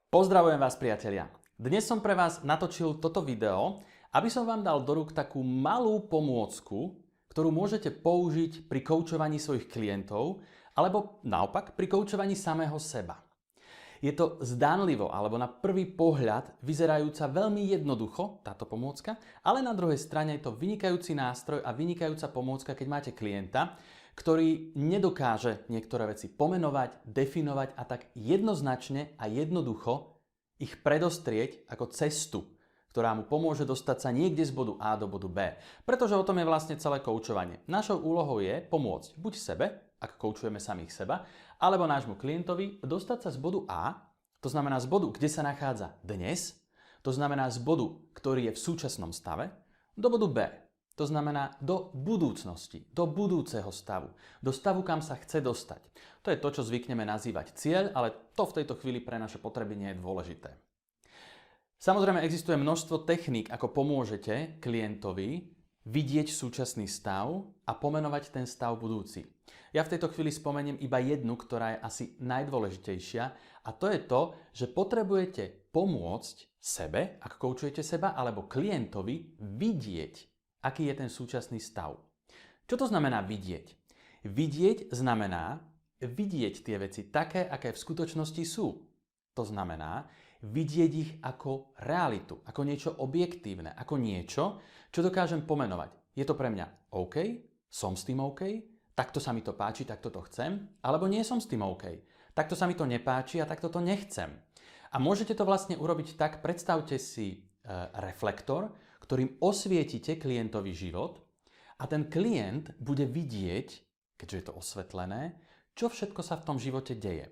Pozdravujem vás, priatelia. Dnes som pre vás natočil toto video, aby som vám dal do rúk takú malú pomôcku, ktorú môžete použiť pri koučovaní svojich klientov alebo naopak pri koučovaní samého seba. Je to zdánlivo alebo na prvý pohľad vyzerajúca veľmi jednoducho táto pomôcka, ale na druhej strane je to vynikajúci nástroj a vynikajúca pomôcka, keď máte klienta, ktorý nedokáže niektoré veci pomenovať, definovať a tak jednoznačne a jednoducho ich predostrieť ako cestu, ktorá mu pomôže dostať sa niekde z bodu A do bodu B. Pretože o tom je vlastne celé koučovanie. Našou úlohou je pomôcť buď sebe, ak koučujeme samých seba, alebo nášmu klientovi dostať sa z bodu A, to znamená z bodu, kde sa nachádza dnes, to znamená z bodu, ktorý je v súčasnom stave, do bodu B. To znamená do budúcnosti, do budúceho stavu, do stavu, kam sa chce dostať. To je to, čo zvykneme nazývať cieľ, ale to v tejto chvíli pre naše potreby nie je dôležité. Samozrejme, existuje množstvo techník, ako pomôžete klientovi vidieť súčasný stav a pomenovať ten stav budúci. Ja v tejto chvíli spomeniem iba jednu, ktorá je asi najdôležitejšia, a to je to, že potrebujete pomôcť sebe, ak koučujete seba, alebo klientovi vidieť, aký je ten súčasný stav. Čo to znamená vidieť? Vidieť znamená vidieť tie veci také, aké v skutočnosti sú. To znamená vidieť ich ako realitu, ako niečo objektívne, ako niečo, čo dokážem pomenovať. Je to pre mňa OK? Som s tým OK? Takto sa mi to páči, takto to chcem? Alebo nie som s tým OK? Takto sa mi to nepáči a takto to nechcem. A môžete to vlastne urobiť tak, predstavte si reflektor, ktorým osvietite klientový život a ten klient bude vidieť, keďže je to osvetlené, čo všetko sa v tom živote deje.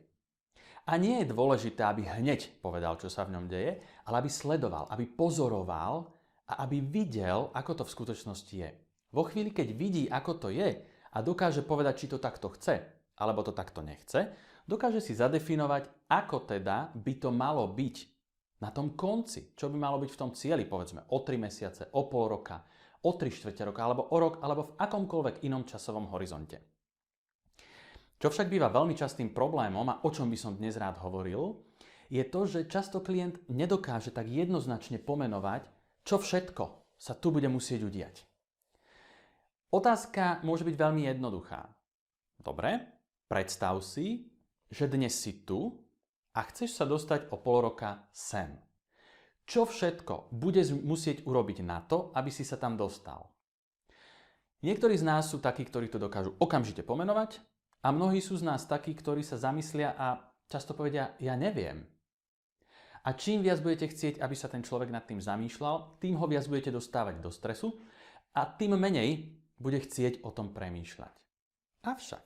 A nie je dôležité, aby hneď povedal, čo sa v ňom deje, ale aby sledoval, aby pozoroval a aby videl, ako to v skutočnosti je. Vo chvíli, keď vidí, ako to je a dokáže povedať, či to takto chce, alebo to takto nechce, dokáže si zadefinovať, ako teda by to malo byť na tom konci, čo by malo byť v tom cieli, povedzme o 3 mesiace, o pol roka, o 3/4 roka, alebo o rok, alebo v akomkoľvek inom časovom horizonte. Čo však býva veľmi častým problémom, a o čom by som dnes rád hovoril, je to, že často klient nedokáže tak jednoznačne pomenovať, čo všetko sa tu bude musieť udiať. Otázka môže byť veľmi jednoduchá. Dobre, predstav si, že dnes si tu a chceš sa dostať o pol roka sem. Čo všetko budeš musieť urobiť na to, aby si sa tam dostal? Niektorí z nás sú takí, ktorí to dokážu okamžite pomenovať a mnohí sú z nás takí, ktorí sa zamyslia a často povedia, ja neviem. A čím viac budete chcieť, aby sa ten človek nad tým zamýšľal, tým ho viac budete dostávať do stresu a tým menej bude chcieť o tom premýšľať. Avšak,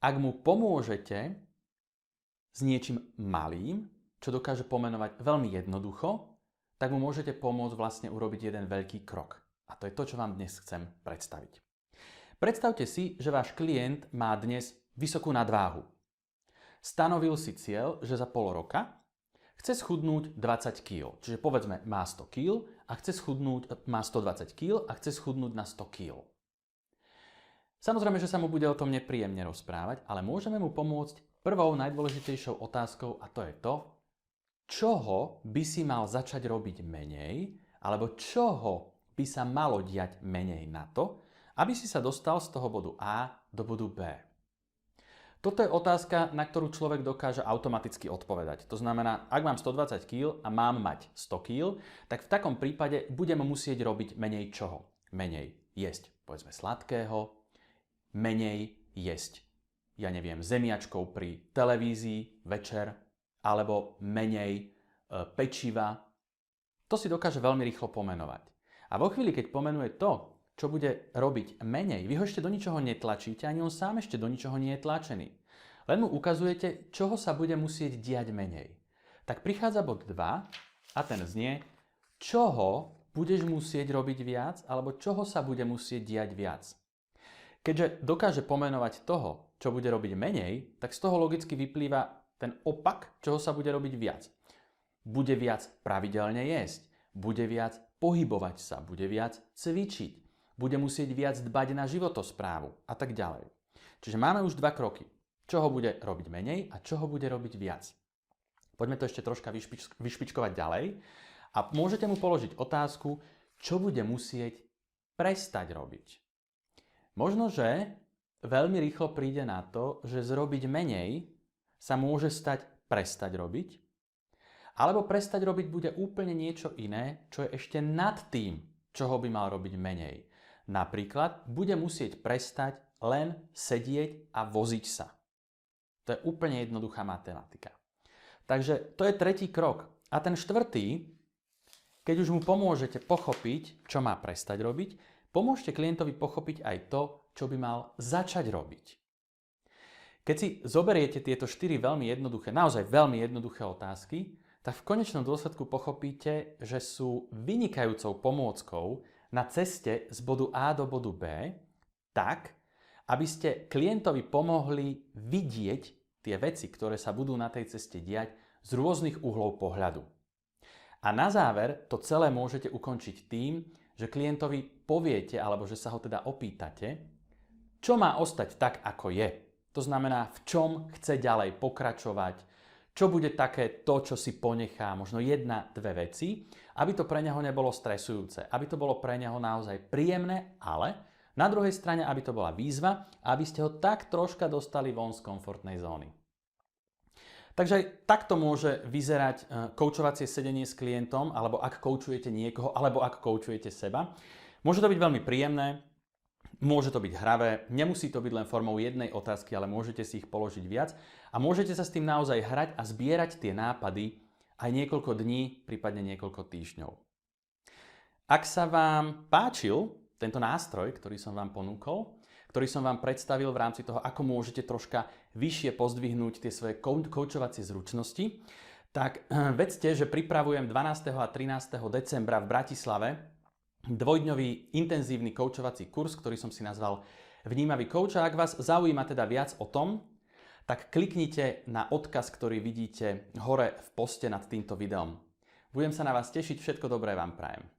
ak mu pomôžete s niečím malým, čo dokáže pomenovať veľmi jednoducho, tak mu môžete pomôcť vlastne urobiť jeden veľký krok. A to je to, čo vám dnes chcem predstaviť. Predstavte si, že váš klient má dnes vysokú nadváhu. Stanovil si cieľ, že za pol roka chce schudnúť 20 kg. Čiže povedzme, má 100 kg a má 120 kg a chce schudnúť na 100 kg. Samozrejme, že sa mu bude o tom nepríjemne rozprávať, ale môžeme mu pomôcť prvou najdôležitejšou otázkou, a to je to, čoho by si mal začať robiť menej, alebo čoho by sa malo diať menej na to, aby si sa dostal z toho bodu A do bodu B. Toto je otázka, na ktorú človek dokáže automaticky odpovedať. To znamená, ak mám 120 kg a mám mať 100 kg, tak v takom prípade budem musieť robiť menej čoho? Menej jesť, povedzme, sladkého, menej jesť, ja neviem, zemiačkov pri televízii večer, alebo menej pečiva. To si dokáže veľmi rýchlo pomenovať. A vo chvíli, keď pomenuje to, čo bude robiť menej, vy ho ešte do ničoho netlačíte, ani on sám ešte do ničoho nie je tlačený. Len mu ukazujete, čoho sa bude musieť diať menej. Tak prichádza bod 2 a ten znie, čoho budeš musieť robiť viac, alebo čoho sa bude musieť diať viac. Keďže dokáže pomenovať toho, čo bude robiť menej, tak z toho logicky vyplýva ten opak, čoho sa bude robiť viac. Bude viac pravidelne jesť, bude viac pohybovať sa, bude viac cvičiť, bude musieť viac dbať na životosprávu a tak ďalej. Čiže máme už 2 kroky. Čo ho bude robiť menej a čo ho bude robiť viac. Poďme to ešte troška vyšpičkovať ďalej. A môžete mu položiť otázku, čo bude musieť prestať robiť. Možno, že veľmi rýchlo príde na to, že zrobiť menej sa môže stať prestať robiť, alebo prestať robiť bude úplne niečo iné, čo je ešte nad tým, čoho by mal robiť menej. Napríklad bude musieť prestať len sedieť a voziť sa. To je úplne jednoduchá matematika. Takže to je tretí krok. A ten štvrtý, keď už mu pomôžete pochopiť, čo má prestať robiť, pomôžte klientovi pochopiť aj to, čo by mal začať robiť. Keď si zoberiete tieto 4 veľmi jednoduché, naozaj veľmi jednoduché otázky, tak v konečnom dôsledku pochopíte, že sú vynikajúcou pomôckou na ceste z bodu A do bodu B, tak, aby ste klientovi pomohli vidieť tie veci, ktoré sa budú na tej ceste diať z rôznych uhlov pohľadu. A na záver to celé môžete ukončiť tým, že klientovi poviete, alebo že sa ho teda opýtate, čo má ostať tak, ako je. To znamená, v čom chce ďalej pokračovať, čo bude také to, čo si ponechá, možno 1-2 veci, aby to pre neho nebolo stresujúce, aby to bolo pre neho naozaj príjemné, ale na druhej strane, aby to bola výzva a aby ste ho tak troška dostali von z komfortnej zóny. Takže takto môže vyzerať koučovacie sedenie s klientom, alebo ak koučujete niekoho, alebo ak koučujete seba. Môže to byť veľmi príjemné, môže to byť hravé, nemusí to byť len formou jednej otázky, ale môžete si ich položiť viac a môžete sa s tým naozaj hrať a zbierať tie nápady aj niekoľko dní, prípadne niekoľko týždňov. Ak sa vám páčil tento nástroj, ktorý som vám ponúkol, ktorý som vám predstavil v rámci toho, ako môžete troška vyššie pozdvihnúť tie svoje koučovacie zručnosti, tak vedzte, že pripravujem 12. a 13. decembra v Bratislave dvojdňový intenzívny koučovací kurz, ktorý som si nazval Vnímavý kouč. A ak vás zaujíma teda viac o tom, tak kliknite na odkaz, ktorý vidíte hore v poste nad týmto videom. Budem sa na vás tešiť, všetko dobré vám prajem.